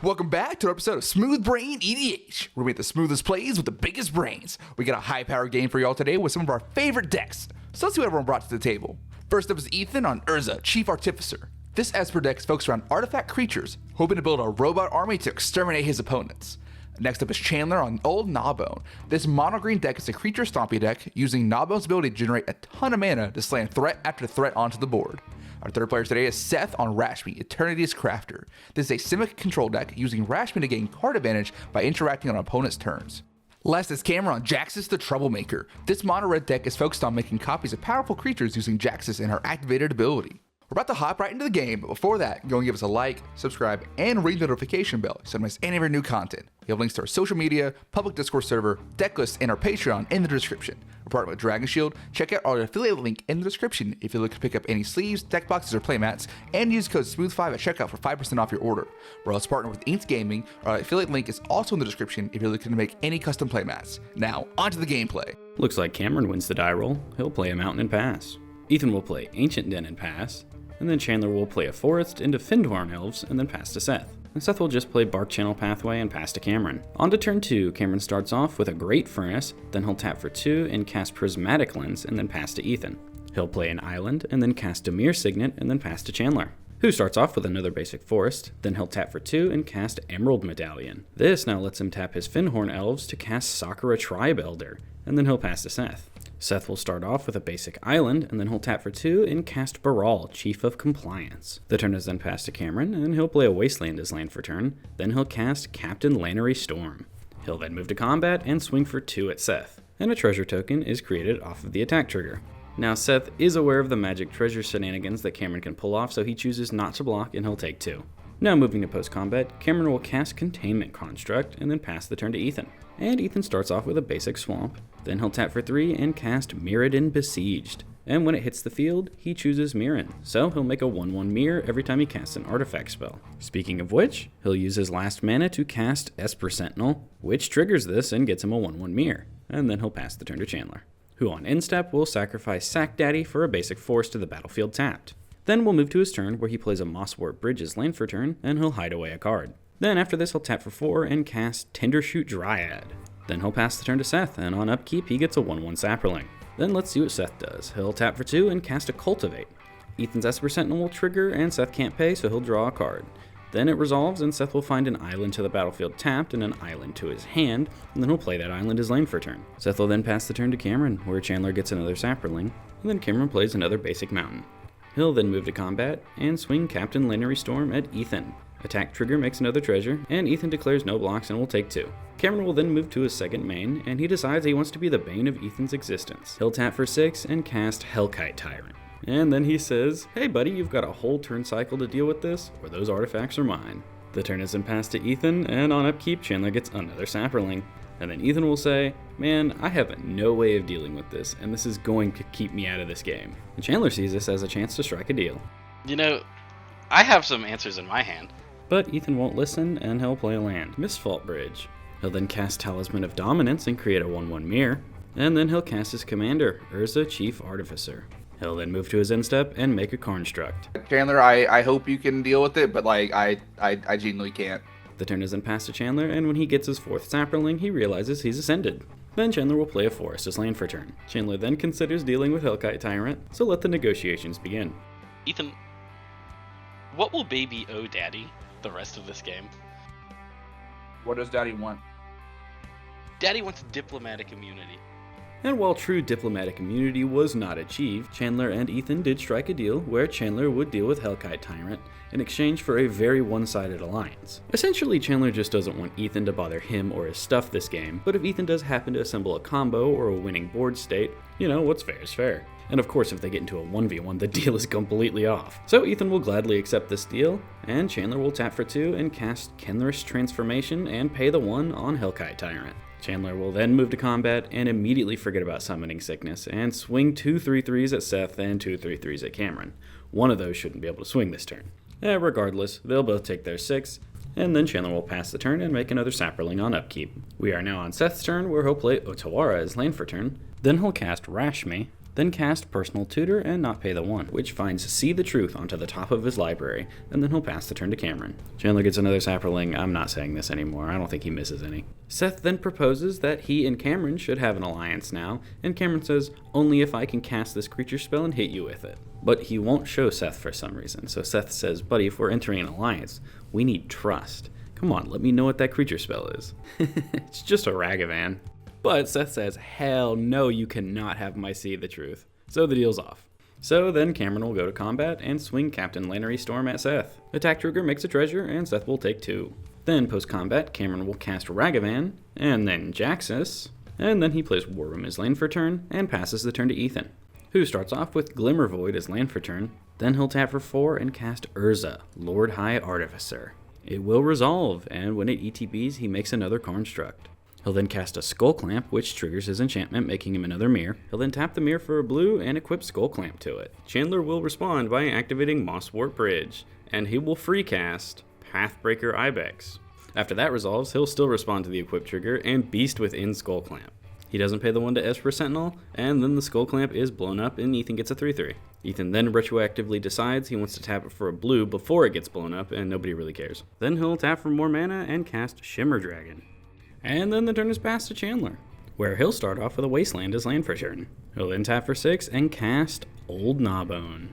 Welcome back to an episode of Smooth Brain EDH, where we make the smoothest plays with the biggest brains. We got a high-powered game for y'all today with some of our favorite decks. So let's see what everyone brought to the table. First up is Ethan on Urza, Chief Artificer. This Esper deck is focused around artifact creatures, hoping to build a robot army to exterminate his opponents. Next up is Chandler on Old Gnawbone. This mono-green deck is a creature stompy deck, using Gnawbone's ability to generate a ton of mana to slam threat after threat onto the board. Our third player today is Seth on Rashmi, Eternity's Crafter. This is a Simic control deck, using Rashmi to gain card advantage by interacting on opponent's turns. Last is Cameron on Jaxis the Troublemaker. This mono-red deck is focused on making copies of powerful creatures using Jaxis and her activated ability. We're about to hop right into the game, but before that, go and give us a like, subscribe, and ring the notification bell so you don't miss any of our new content. We have links to our social media, public Discord server, Decklists, and our Patreon in the description. We're partnered with Dragon Shield. Check out our affiliate link in the description if you're looking to pick up any sleeves, deck boxes, or playmats, and use code SMOOTH5 at checkout for 5% off your order. We're also partnered with Inks Gaming. Our affiliate link is also in the description if you're looking to make any custom playmats. Now, onto the gameplay. Looks like Cameron wins the die roll. He'll play a mountain and pass. Ethan will play Ancient Den and pass. And then Chandler will play a forest into Findhorn Elves and then pass to Seth. And Seth will just play Bark Channel Pathway and pass to Cameron. On to turn 2, Cameron starts off with a Great Furnace, then he'll tap for 2 and cast Prismatic Lens and then pass to Ethan. He'll play an Island and then cast Demir Signet and then pass to Chandler, who starts off with another basic forest, then he'll tap for 2 and cast Emerald Medallion. This now lets him tap his Findhorn Elves to cast Sakura Tribe Elder, and then he'll pass to Seth. Seth will start off with a basic island, and then he'll tap for 2 and cast Baral, Chief of Compliance. The turn is then passed to Cameron, and he'll play a Wasteland as land for turn, then he'll cast Captain Lannery Storm. He'll then move to combat and swing for 2 at Seth, and a treasure token is created off of the attack trigger. Now Seth is aware of the magic treasure shenanigans that Cameron can pull off, so he chooses not to block and he'll take 2. Now moving to post-combat, Cameron will cast Containment Construct and then pass the turn to Ethan. And Ethan starts off with a basic Swamp, then he'll tap for 3 and cast Mirrodin Besieged. And when it hits the field, he chooses Mirren, so he'll make a 1/1 mirror every time he casts an artifact spell. Speaking of which, he'll use his last mana to cast Esper Sentinel, which triggers this and gets him a 1/1 mirror. And then he'll pass the turn to Chandler, who on end step will sacrifice Sack Daddy for a basic force to the battlefield tapped. Then we'll move to his turn, where he plays a Mosswort Bridge as land for turn, and he'll hide away a card. Then after this, he'll tap for 4 and cast Tendershoot Dryad. Then he'll pass the turn to Seth, and on upkeep, he gets a 1/1 Sapperling. Then let's see what Seth does. He'll tap for 2 and cast a Cultivate. Ethan's Esper Sentinel will trigger, and Seth can't pay, so he'll draw a card. Then it resolves, and Seth will find an island to the battlefield tapped and an island to his hand, and then he'll play that island as land for turn. Seth will then pass the turn to Cameron, where Chandler gets another Sapperling, and then Cameron plays another basic mountain. He'll then move to combat and swing Captain Lannery Storm at Ethan. Attack trigger makes another treasure, and Ethan declares no blocks and will take 2. Cameron will then move to his second main, and he decides he wants to be the bane of Ethan's existence. He'll tap for 6 and cast Hellkite Tyrant. And then he says, "Hey buddy, you've got a whole turn cycle to deal with this, or those artifacts are mine." The turn is then passed to Ethan, and on upkeep, Chandler gets another Sapperling. And then Ethan will say, "Man, I have no way of dealing with this, and this is going to keep me out of this game." And Chandler sees this as a chance to strike a deal. You know, I have some answers in my hand. But Ethan won't listen, and he'll play a land, Mistfault Bridge. He'll then cast Talisman of Dominance and create a 1/1 mirror, and then he'll cast his commander, Urza, Chief Artificer. He'll then move to his end step and make a construct. Chandler, I hope you can deal with it, but I genuinely can't. The turn is then passed to Chandler, and when he gets his 4th Sapperling, he realizes he's ascended. Then Chandler will play a forest as land for turn. Chandler then considers dealing with Hellkite Tyrant, so let the negotiations begin. Ethan, what will Baby owe Daddy the rest of this game? What does Daddy want? Daddy wants diplomatic immunity. And while true diplomatic immunity was not achieved, Chandler and Ethan did strike a deal where Chandler would deal with Hellkite Tyrant in exchange for a very one-sided alliance. Essentially, Chandler just doesn't want Ethan to bother him or his stuff this game, but if Ethan does happen to assemble a combo or a winning board state, you know, what's fair is fair. And of course, if they get into a 1v1, the deal is completely off. So Ethan will gladly accept this deal, and Chandler will tap for 2 and cast Kenrith's Transformation and pay the 1 on Hellkite Tyrant. Chandler will then move to combat and immediately forget about Summoning Sickness and swing 2 3/3s at Seth and 2 3/3s at Cameron. One of those shouldn't be able to swing this turn. Regardless, they'll both take their 6, and then Chandler will pass the turn and make another Sapperling on upkeep. We are now on Seth's turn, where he'll play Otawara as land for turn, then he'll cast Rashmi, then cast Personal Tutor and not pay the 1, which finds See the Truth onto the top of his library, and then he'll pass the turn to Cameron. Chandler gets another sapperling. I'm not saying this anymore. I don't think he misses any. Seth then proposes that he and Cameron should have an alliance now, and Cameron says, only if I can cast this creature spell and hit you with it. But he won't show Seth for some reason, so Seth says, buddy, if we're entering an alliance, we need trust. Come on, let me know what that creature spell is. It's just a Ragavan. But Seth says, hell no, you cannot have my See the Truth. So the deal's off. So then Cameron will go to combat and swing Captain Lannery Storm at Seth. Attack trigger makes a treasure, and Seth will take 2. Then post-combat, Cameron will cast Ragavan, and then Jaxis, and then he plays War Room as land for turn, and passes the turn to Ethan, who starts off with Glimmer Void as land for turn. Then he'll tap for 4 and cast Urza, Lord High Artificer. It will resolve, and when it ETBs, he makes another construct. He'll then cast a Skull Clamp, which triggers his enchantment, making him another mirror. He'll then tap the mirror for a blue and equip Skull Clamp to it. Chandler will respond by activating Mosswort Bridge, and he will free cast Pathbreaker Ibex. After that resolves, he'll still respond to the equip trigger and beast within Skull Clamp. He doesn't pay the 1 to Esper Sentinel, and then the Skull Clamp is blown up and Ethan gets a 3/3. Ethan then retroactively decides he wants to tap it for a blue before it gets blown up, and nobody really cares. Then he'll tap for more mana and cast Shimmer Dragon. And then the turn is passed to Chandler, where he'll start off with a Wasteland as land for turn. He'll then tap for 6 and cast Old Gnawbone.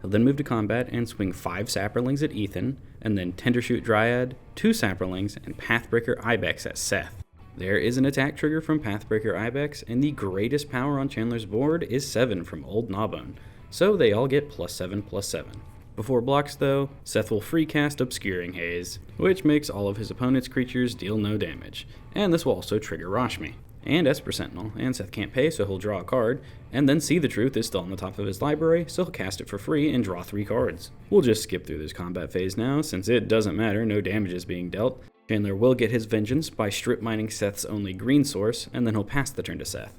He'll then move to combat and swing 5 Sapperlings at Ethan, and then Tendershoot Dryad, 2 Sapperlings, and Pathbreaker Ibex at Seth. There is an attack trigger from Pathbreaker Ibex, and the greatest power on Chandler's board is 7 from Old Gnawbone, so they all get +7/+7. Before blocks though, Seth will free cast Obscuring Haze, which makes all of his opponent's creatures deal no damage, and this will also trigger Rashmi and Esper Sentinel, and Seth can't pay so he'll draw a card, and then See the Truth is still on the top of his library, so he'll cast it for free and draw 3 cards. We'll just skip through this combat phase now, since it doesn't matter, no damage is being dealt. Chandler will get his vengeance by strip mining Seth's only green source, and then he'll pass the turn to Seth,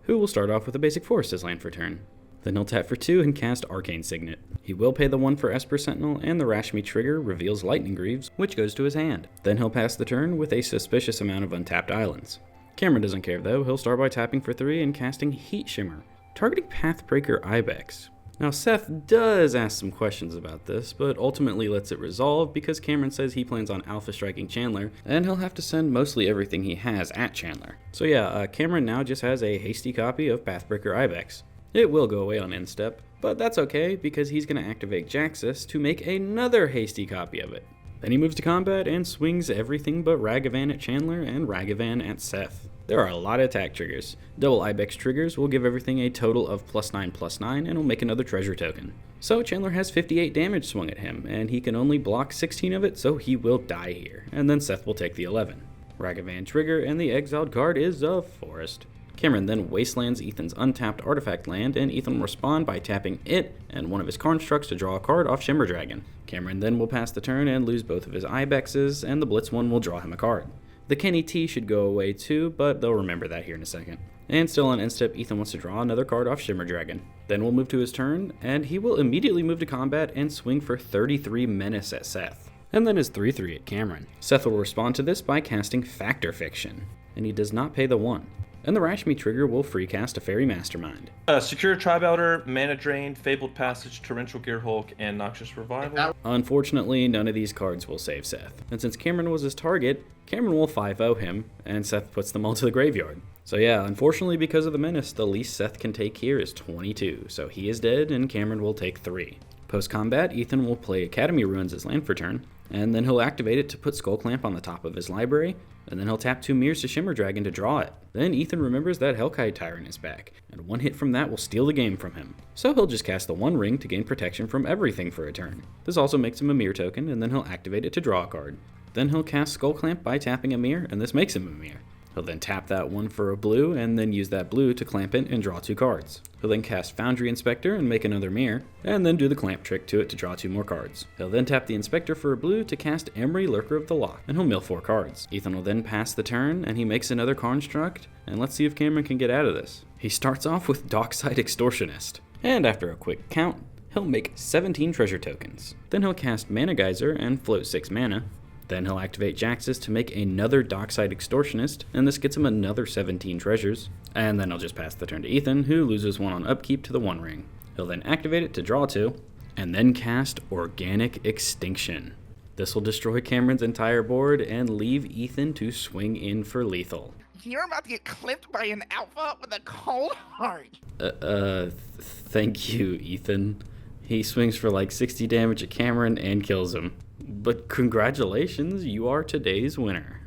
who will start off with a basic forest as land for turn. Then he'll tap for 2 and cast Arcane Signet. He will pay the 1 for Esper Sentinel, and the Rashmi trigger reveals Lightning Greaves, which goes to his hand. Then he'll pass the turn with a suspicious amount of untapped islands. Cameron doesn't care though, he'll start by tapping for 3 and casting Heat Shimmer, targeting Pathbreaker Ibex. Now Seth does ask some questions about this, but ultimately lets it resolve because Cameron says he plans on alpha striking Chandler, and he'll have to send mostly everything he has at Chandler. So yeah, Cameron now just has a hasty copy of Pathbreaker Ibex. It will go away on end step, but that's okay because he's going to activate Jaxis to make another hasty copy of it. Then he moves to combat and swings everything but Ragavan at Chandler and Ragavan at Seth. There are a lot of attack triggers. Double Ibex triggers will give everything a total of +9/+9 and will make another treasure token. So Chandler has 58 damage swung at him, and he can only block 16 of it, so he will die here, and then Seth will take the 11. Ragavan trigger, and the exiled card is a forest. Cameron then wastelands Ethan's untapped artifact land, and Ethan will respond by tapping it and one of his constructs to draw a card off Shimmer Dragon. Cameron then will pass the turn and lose both of his Ibexes, and the Blitz one will draw him a card. The Kenny T should go away too, but they'll remember that here in a second. And still on end step, Ethan wants to draw another card off Shimmer Dragon. Then we'll move to his turn, and he will immediately move to combat and swing for 33 Menace at Seth. And then his 3/3 at Cameron. Seth will respond to this by casting Factor Fiction, and he does not pay the 1. And the Rashmi trigger will free cast a Fairy Mastermind. Secure Tribe Elder, Mana Drain, Fabled Passage, Torrential Gearhulk, and Noxious Revival. Unfortunately, none of these cards will save Seth. And since Cameron was his target, Cameron will 5-0 him, and Seth puts them all to the graveyard. So yeah, unfortunately because of the Menace, the least Seth can take here is 22, so he is dead and Cameron will take 3. Post-combat, Ethan will play Academy Ruins as land for turn, and then he'll activate it to put Skull Clamp on the top of his library, and then he'll tap 2 mirrors to Shimmer Dragon to draw it. Then Ethan remembers that Hellkite Tyrant is back, and 1 hit from that will steal the game from him. So he'll just cast the 1 ring to gain protection from everything for a turn. This also makes him a mirror token, and then he'll activate it to draw a card. Then he'll cast Skull Clamp by tapping a mirror, and this makes him a mirror. He'll then tap that 1 for a blue, and then use that blue to clamp it and draw 2 cards. He'll then cast Foundry Inspector and make another mirror, and then do the clamp trick to it to draw 2 more cards. He'll then tap the Inspector for a blue to cast Emery Lurker of the Loch, and he'll mill 4 cards. Ethan will then pass the turn, and he makes another construct, and let's see if Cameron can get out of this. He starts off with Dockside Extortionist, and after a quick count, he'll make 17 treasure tokens. Then he'll cast Mana Geyser and float 6 mana. Then he'll activate Jaxis to make another Dockside Extortionist, and this gets him another 17 treasures. And then he'll just pass the turn to Ethan, who loses 1 on upkeep to the One Ring. He'll then activate it to draw 2, and then cast Organic Extinction. This will destroy Cameron's entire board and leave Ethan to swing in for lethal. You're about to get clipped by an alpha with a cold heart. Thank you, Ethan. He swings for like 60 damage at Cameron and kills him. But congratulations, you are today's winner.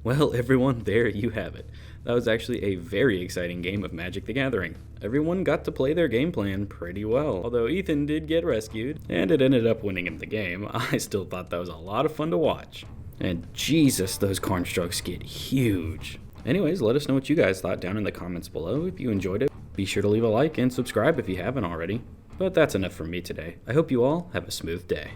Well, everyone, there you have it. That was actually a very exciting game of Magic the Gathering. Everyone got to play their game plan pretty well, although Ethan did get rescued, and it ended up winning him the game. I still thought that was a lot of fun to watch. And Jesus, those cornstrokes get huge. Anyways, let us know what you guys thought down in the comments below. If you enjoyed it, be sure to leave a like and subscribe if you haven't already. But that's enough from me today. I hope you all have a smooth day.